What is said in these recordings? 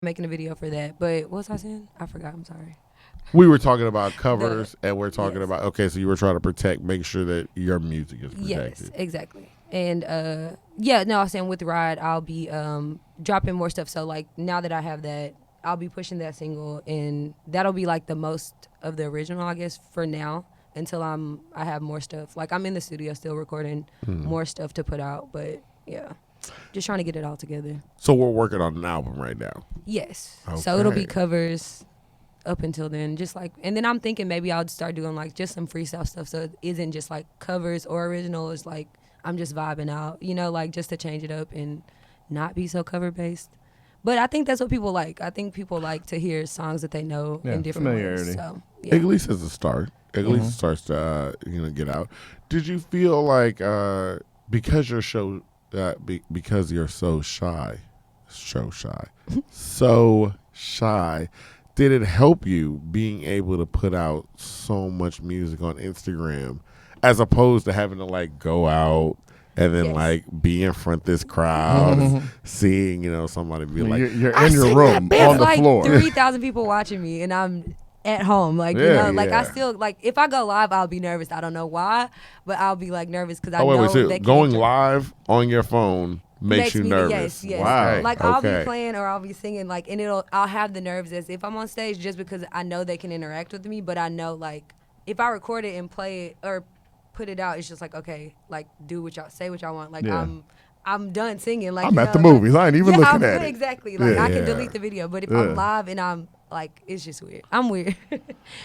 making a video for that. But what was I saying? I forgot. I'm sorry. We were talking about covers, and we're talking Yes. about so you were trying to protect, make sure that your music is protected. Yes, exactly. And yeah, no, I was saying with Ride, I'll be dropping more stuff. So like now that I have that, I'll be pushing that single, and that'll be like the most of the original, I guess, for now until I have more stuff. Like I'm in the studio still recording more stuff to put out, but yeah, just trying to get it all together. So we're working on an album right now. Yes. So it'll be Okay. covers up until then, just like, and then I'm thinking maybe I'll start doing like just some freestyle stuff, so it isn't just like covers or original. It's like I'm just vibing out, like just to change it up and not be so cover based. But I think that's what people like. I think people like to hear songs that they know in different ways. familiarity. So yeah. At least as a start. At least it starts to get out. Did you feel like because you're because you're so shy, so shy, did it help you being able to put out so much music on Instagram as opposed to having to like go out and then Yes. like be in front of this crowd and seeing somebody be like, You're "I in your see room that on the like floor. 3,000 people watching me, and I'm at home. Like Yeah, like I yeah. still like if I go live, I'll be nervous. I don't know why, but I'll be like nervous because I Oh wait, know wait. So they going can't- live on your phone makes you me nervous. Yes. Wow. Like I'll Okay. be playing or I'll be singing like, and I'll have the nerves as if I'm on stage just because I know they can interact with me, but I know like if I record it and play it or put it out, it's just like okay, like do what y'all say what y'all want. Like Yeah. I'm done singing. Like I'm you at the know, like- movies. I ain't even yeah, looking I'm, at it. exactly. Like I Yeah. can delete the video, but if Yeah. I'm live and I'm like, it's just weird. I'm weird. No,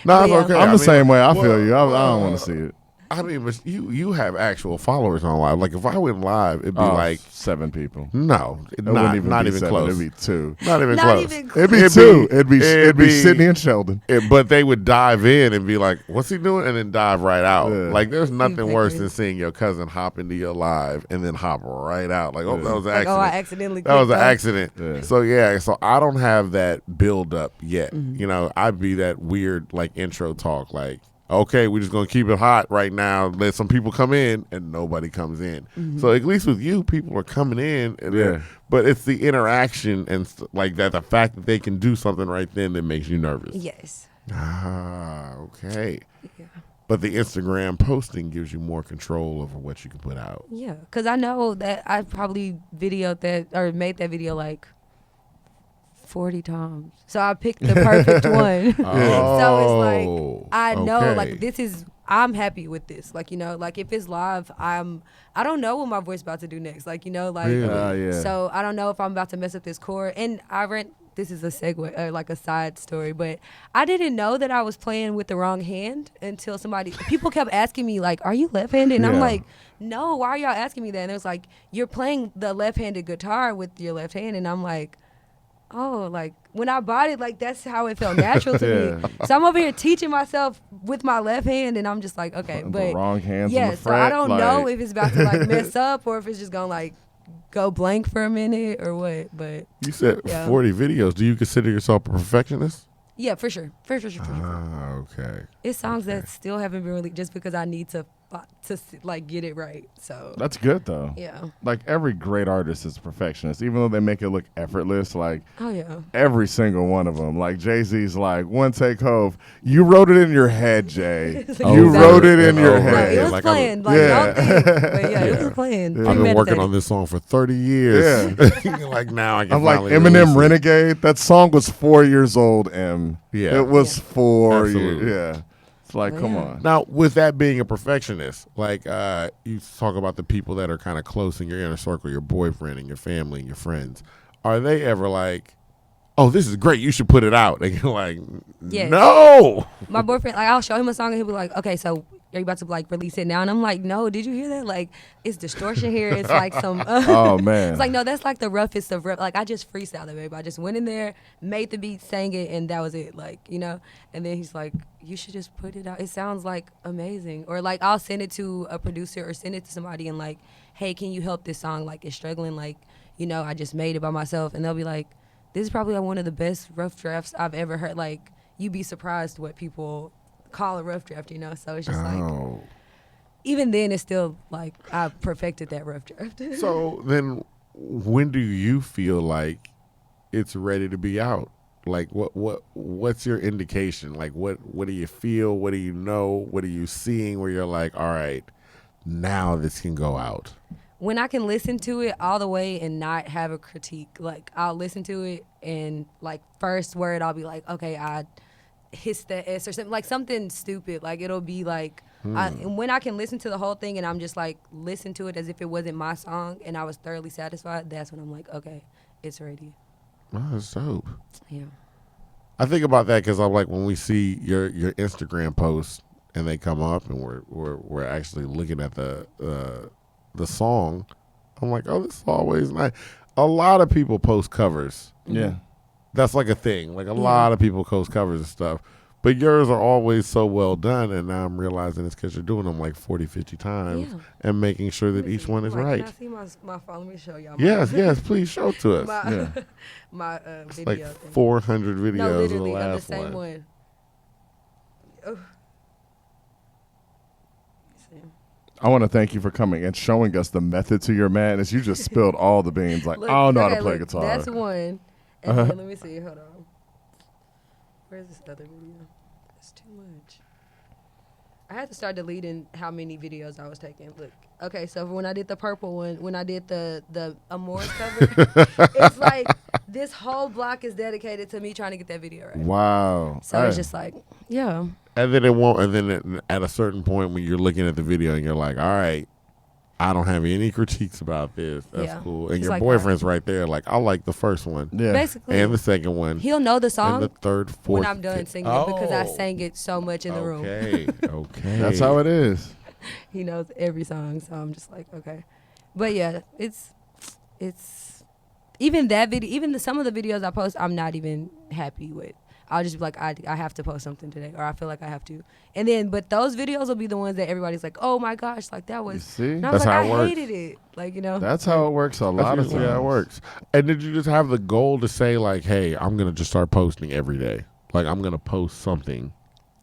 But it's yeah. okay. I'm I the mean, same way. I feel well, you. I don't want to see it. I mean, but you have actual followers on live. Like if I went live, it'd be like 7 people. no, It not wouldn't even not be even 7. close. It'd be 2. Not even Not close. even It'd be It'd 2. be- It'd be Sydney and Sheldon. But they would dive in and be like, "What's he doing?" and then dive right out. Yeah. Like there's nothing worse Exactly. than seeing your cousin hop into your live and then hop right out. Like, oh, that was an like accident. I accidentally. That was an clicked on- accident. Yeah. So I don't have that build up yet. Mm-hmm. I'd be that weird like intro talk like, okay, we're just gonna keep it hot right now. Let some people come in, and nobody comes in. Mm-hmm. So at least with you, people are coming in, and Yeah. but it's the interaction and like that. The fact that they can do something right then that makes you nervous. Yes. Ah, okay. Yeah. But the Instagram posting gives you more control over what you can put out. Yeah, because I know that I probably videoed that or made that video like 40 times. So I picked the perfect one. So it's like I know okay. like this is I'm happy with this. Like, like if it's live, I don't know what my voice about to do next. Like, like Really? Yeah. so I don't know if I'm about to mess up this chord. And this is a segue, like a side story, but I didn't know that I was playing with the wrong hand until people kept asking me, like, are you left-handed? And I'm Yeah. like, no, why are y'all asking me that? And it was like, you're playing the left-handed guitar with your left hand. And I'm like, oh, like when I bought it, like that's how it felt natural to me. So I'm over here teaching myself with my left hand, and I'm just like, okay, The but wrong hands on yeah. the So I fret, don't like- know if it's about to like mess up or if it's just gonna like go blank for a minute or what. But You said Yeah. 40 videos. Do you consider yourself a perfectionist? yeah, for sure, for sure. Ah, okay. It's songs that still haven't been released just because I need to like get it right. So That's good though. yeah. Like every great artist is a perfectionist, even though they make it look effortless. Like Oh yeah. every single one of them. Like Jay-Z's like one take hove. You wrote it in your head, Jay. It's You like, wrote it in and your over No, head. it was Like, planned. Like Yeah. don't think, but yeah, it was planned. I've been working Premeditated. on this song for 30 years. like now I can I'm like finally Eminem release it. Renegade. That song was 4 years old, M. Yeah. It was Yeah. 4 Absolutely. years. Yeah. It's like, Well, come yeah. on. Now, with that being a perfectionist, like you talk about the people that are kind of close in your inner circle, your boyfriend and your family and your friends, are they ever like, oh, this is great, you should put it out? And you're like, Yes. no. My boyfriend, like, I'll show him a song and he'll be like, okay, so are you about to like release it now? And I'm like, no, did you hear that? Like, it's distortion here. It's like some. Oh man. It's like, no, that's like the roughest of rough. Like, I just freestyled it, baby. I just went in there, made the beat, sang it, and that was it. Like, And then he's like, you should just put it out. It sounds like amazing. Or like, I'll send it to a producer or send it to somebody and like, hey, can you help this song? Like, it's struggling. Like, I just made it by myself. And they'll be like, this is probably like one of the best rough drafts I've ever heard. Like, you'd be surprised what people call a rough draft, So it's just like, Oh. even then, it's still like I perfected that rough draft. So then, when do you feel like it's ready to be out? Like what's your indication? Like what do you feel? What do you know? What are you seeing where you're like, all right, now this can go out? When I can listen to it all the way and not have a critique, like I'll listen to it and like first word I'll be like, okay, I hiss the S or something, like something stupid. Like it'll be like, and when I can listen to the whole thing and I'm just like listen to it as if it wasn't my song and I was thoroughly satisfied, that's when I'm like, okay, it's ready. Oh, that's dope. Yeah. I think about that because I'm like, when we see your Instagram posts and they come up and we're actually looking at the song, I'm like, oh, this is always nice. A lot of people post covers. Yeah. That's like a thing. Like a lot of people post covers and stuff. But yours are always so well done, and now I'm realizing it's because you're doing them like 40, 50 times and making sure that each one is right. Can I see my phone? Let me show y'all. Yes, please show it to us. My It's video like thing. 400 videos No, of the literally, last of the same one. one. Oh. I want to thank you for coming and showing us the method to your madness. You just spilled all the beans. Like, Look, I don't know how to okay, play look, guitar. That's one. And then, let me see. Hold on. Where's this other video? It's too much. I had to start deleting how many videos I was taking. Look. Okay, so when I did the purple one, when I did the Amours cover, it's like this whole block is dedicated to me trying to get that video right. Wow. So it's just like, yeah. And then it won't. And then at a certain point, when you're looking at the video and you're like, all right, I don't have any critiques about this. That's cool. And It's your like, boyfriend's right there. Like, I like the first one. Yeah. Basically, And the second one. he'll know the And song the third, fourth. when I'm done singing it because I sang it so much in the room. Okay. Okay. That's how it is. He knows every song, so I'm just like, okay. But yeah, it's even that video, even some of the videos I post, I'm not even happy with. I'll just be like, I have to post something today, or I feel like I have to. And then, but those videos will be the ones that everybody's like, oh my gosh, like that was. You see? And I was That's like, how it I works. hated it. Like, you know. That's how it works a lot of That's usually times. how it works. And did you just have the goal to say, like, hey, I'm going to just start posting every day? Like, I'm going to post something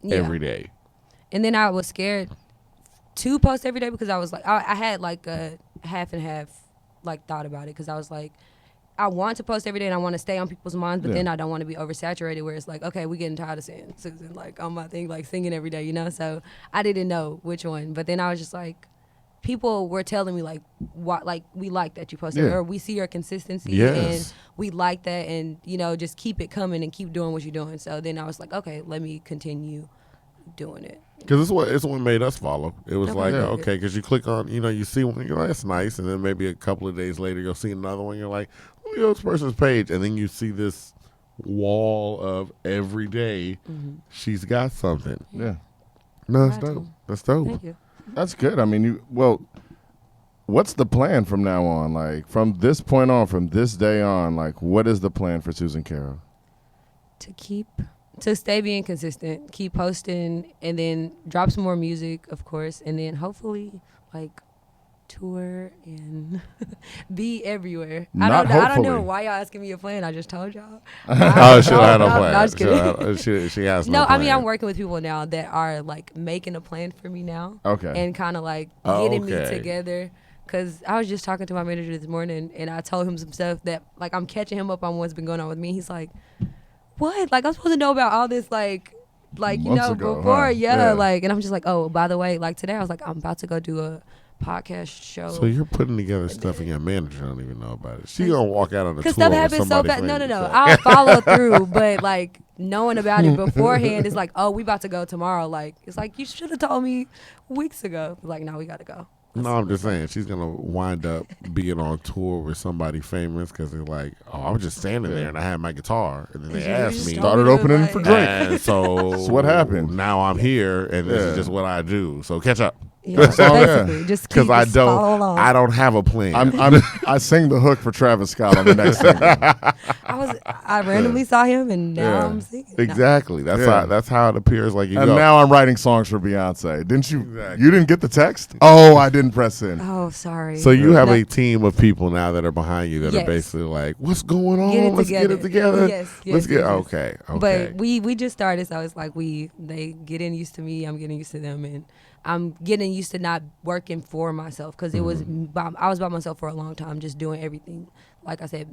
Yeah. every day. And then I was scared to post every day because I was like, I had like a half and half like thought about it because I was like, I want to post every day and I want to stay on people's minds, but Yeah. then I don't want to be oversaturated where it's like, okay, we're getting tired of seeing Susan like on my thing, like singing every day, you know? So I didn't know which one. But then I was just like, people were telling me like, what, like we like that you posted Yeah. or we see your consistency Yes. and we like that and, you know, just keep it coming and keep doing what you're doing. So then I was like, okay, let me continue doing it. Because it's what made us follow. It was Okay. like, Yeah. okay, because you click on, you see one, you're like, that's nice. And then maybe a couple of days later, you'll see another one. You're like, let me go to this person's page. And then you see this wall of every day, she's got something. Yeah. No, that's Got to. dope. That's dope. Thank you. That's good. I mean, what's the plan from now on? Like, from this point on, from this day on, like, what is the plan for Susan Carroll? To stay being consistent, keep posting, and then drop some more music, of course, and then hopefully like tour and be everywhere. Not I don't know hopefully. why y'all asking me a plan. I just told y'all. Oh, she don't have no No, plan. no, just kidding. She has No, no I mean plan. I'm working with people now that are like making a plan for me now. Okay. And kind of like Oh, getting me okay. together. Cause I was just talking to my manager this morning, and I told him some stuff that like I'm catching him up on what's been going on with me. He's like, "What? Like I'm supposed to know about all this like you Months know ago, before, huh? yeah, Yeah. like." And I'm just like, "Oh, by the way, like today I was like, I'm about to go do a podcast show." So you're putting together stuff and your manager don't even know about it. She gonna walk out on the tour Cause stuff with happens so somebody fast. No, famous. no. I'll follow through, but like knowing about it beforehand is like, oh, we about to go tomorrow. Like it's like you should have told me weeks ago. Like, no, we got to go. No, I'm just saying she's gonna wind up being on tour with somebody famous because they're like, oh, I was just standing there and I had my guitar, and then they You asked just me, told Started me to, opening like- for Drake. and so That's what happened. Now I'm here, and this Yeah. is just what I do. So catch up, Yeah, yeah. basically, just because keep I just follow along. don't have a plan. I sing the hook for Travis Scott on the next single. I randomly saw him, and now Yeah. I'm singing. No. Exactly. Yeah. That's how it appears. Like you And go. now I'm writing songs for Beyonce. Didn't you? Exactly. You didn't get the text? Oh, I didn't press in. Oh, sorry. So you have No. a team of people now that are behind you that Yes. are basically like, "What's going on? Get it Let's get it together. Yes, Let's get yes. okay, okay." But we just started, so it's like they getting used to me. I'm getting used to them, and I'm getting used to not working for myself because it was I was by myself for a long time, just doing everything. Like I said,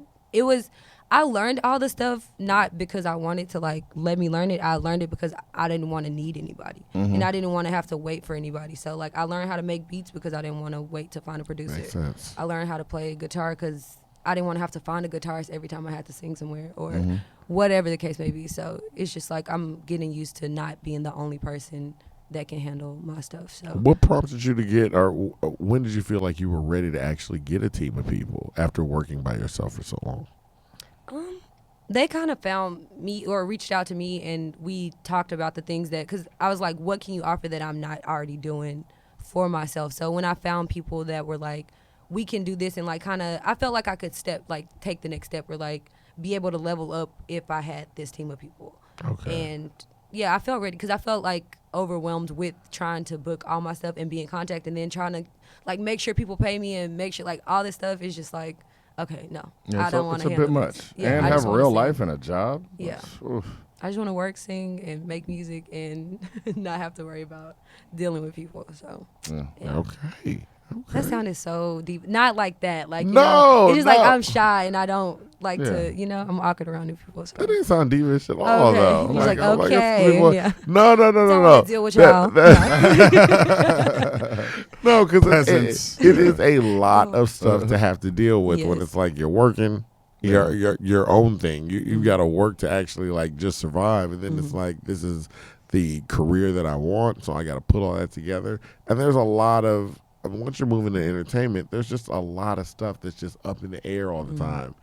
I learned all the stuff not because I wanted to like let me learn it. I learned it because I didn't want to need anybody, and I didn't want to have to wait for anybody. So like I learned how to make beats because I didn't want to wait to find a producer. Makes sense. I learned how to play guitar because I didn't want to have to find a guitarist every time I had to sing somewhere or whatever the case may be. So it's just like I'm getting used to not being the only person that can handle my stuff. So What prompted you to get, or when did you feel like you were ready to actually get a team of people after working by yourself for so long? they kind of found me or reached out to me, and we talked about the things that, because I was like, what can you offer that I'm not already doing for myself? So when I found people that were like, we can do this, and like kind of, I felt like I could take the next step, or like be able to level up if I had this team of people. Okay. And yeah, I felt ready because I felt like overwhelmed with trying to book all my stuff and be in contact, and then trying to like make sure people pay me and make sure like all this stuff is just like, okay, no, I don't want to handle It's a bit much. this. Yeah, and I have just a wanna real sing. life and a job. Yeah. Oof. I just want to work, sing, and make music, and not have to worry about dealing with people. So Yeah. yeah. Okay. That sounded so deep. Not like that. Like, you No, know, it's just like no. I'm shy and I don't like Yeah. to, I'm awkward around new people. So. That didn't sound devious at all, Okay. though. He's I'm like, I'm okay, it's- yeah. No, Don't no. wanna deal with y'all. No, because Peasants. it is a lot of stuff to have to deal with when Yes. it's like you're working your own thing. You got to work to actually like just survive, and then it's like, this is the career that I want, so I got to put all that together. And there's a lot of, once you're moving to entertainment, there's just a lot of stuff that's just up in the air all the time.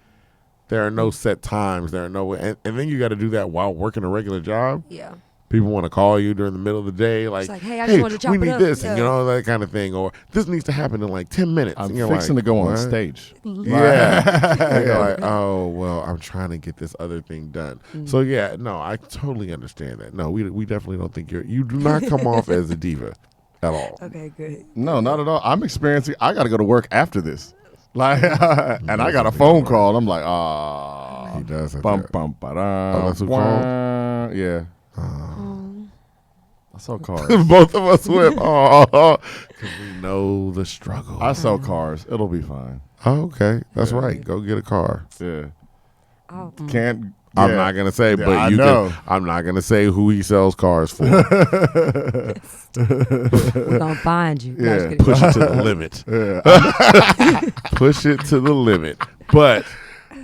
There are no set times. There are no, and then you got to do that while working a regular job. Yeah. People want to call you during the middle of the day, like, like, hey, I just wanted to chop we it need up. this, and Yeah. that kind of thing, or this needs to happen in like 10 minutes. I'm And you're fixing like, to go on "What?" stage. Yeah. And you're like, oh, well, I'm trying to get this other thing done. So, yeah, no, I totally understand that. No, we definitely don't think you do not come off as a diva at all. Okay, good. No, not at all. I'm experiencing. I got to go to work after this, like, and I got a phone call. I'm like, He does have bum that. bum ba Oh, that's who called? Yeah, Um, I sell cars. Both of us went, oh, because we know the struggle. I sell cars. It'll be fine. Oh, okay, that's Yeah. right. Go get a car. Yeah, oh, can't. I'm yeah. not gonna say, Yeah, but I you know. can. I'm not gonna say who he sells cars for. we're going to find you. No, Yeah. just kidding. Push it to the limit. Yeah. Push it to the limit. But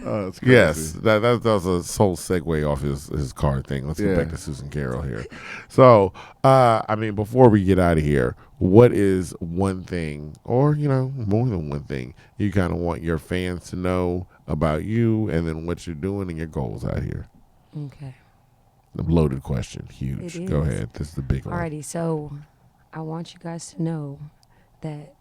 Oh, it's crazy. yes, that was a whole segue off his car thing. Let's Yeah. get back to Susan Carroll here. So, I mean, before we get out of here, what is one thing, or more than one thing, you kind of want your fans to know about you, and then what you're doing and your goals out here? Okay. The loaded question, huge. It Go is. ahead. This is the big one. Alrighty, so I want you guys to know that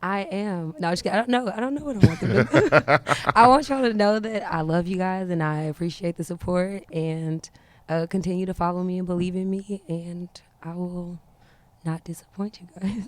I am. No, just kidding. I don't know what I want them to know. I want y'all to know that I love you guys and I appreciate the support, and continue to follow me and believe in me, and I will not disappoint you guys.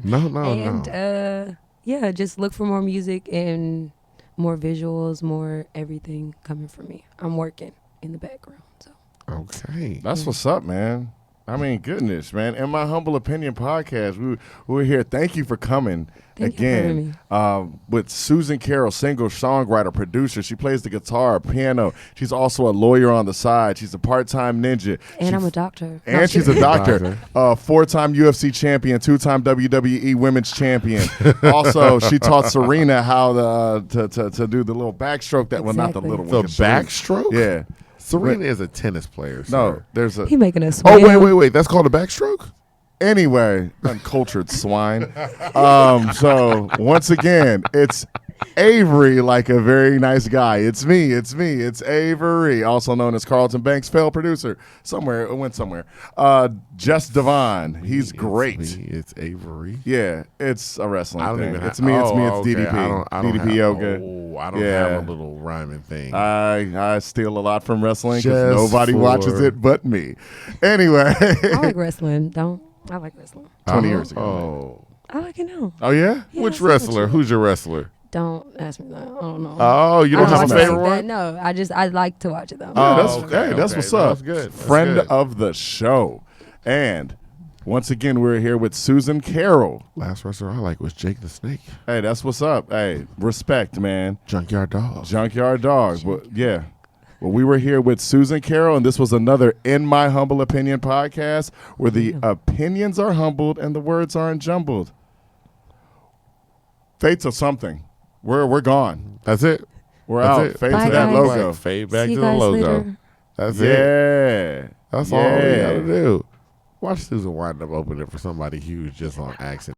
No. And yeah, just look for more music and more visuals, more everything coming from me. I'm working in the background, so. Okay. That's what's up, man. I mean, goodness, man. In my humble opinion podcast, we're here. Thank you for coming Thank you for having again with Susan Carroll, single songwriter, producer. She plays the guitar, piano. She's also a lawyer on the side. She's a part-time ninja. And I'm a doctor. No, And she's a doctor, Doctor. four-time UFC champion, two-time WWE Women's Champion. Also, she taught Serena how to do the little backstroke that, well, not the Exactly. little one. The 'cause Serena- backstroke? Yeah. Serena is a tennis player. No, sir. there's a. He making us Oh, swim. wait. That's called a backstroke? Anyway, uncultured swine. So once again, it's Avery, like a very nice guy. It's me. It's Avery, also known as Carlton Banks, failed producer. It went somewhere. Jess Devon, he's great. It's Avery. Yeah, it's a wrestling I don't thing. even It's me. It's okay. DDP. I don't DDP have, yoga. Oh, I don't Yeah. have a little rhyming thing. I steal a lot from wrestling Just because nobody watches for- it but me. Anyway, I like wrestling. I like wrestling. 20 years ago. Oh. I like it now. Oh yeah. Yeah, Which I fuck with wrestler? you. Who's your wrestler? Don't ask me that. I don't know. Oh, you I don't have a watch it favorite like that. one? No, I like to watch it though. Oh, That's, okay, hey, that's okay. what's No, up. that's good. That's Friend good. of the show. And Once again, we're here with Susan Carroll. Last wrestler I like was Jake the Snake. Hey, that's what's up. Hey, respect, man. Junkyard Dog. Junkyard Dog. Well, yeah. Well, we were here with Susan Carroll, and this was another In My Humble Opinion podcast where the opinions are humbled and the words aren't jumbled. Fates of something. We're gone. That's it. We're That's out. it. Fade Bye, to that guys. logo. Like, fade back See to you the guys logo. later. That's it. Yeah. That's all we gotta do. Watch Susan wind up opening for somebody huge just on accident.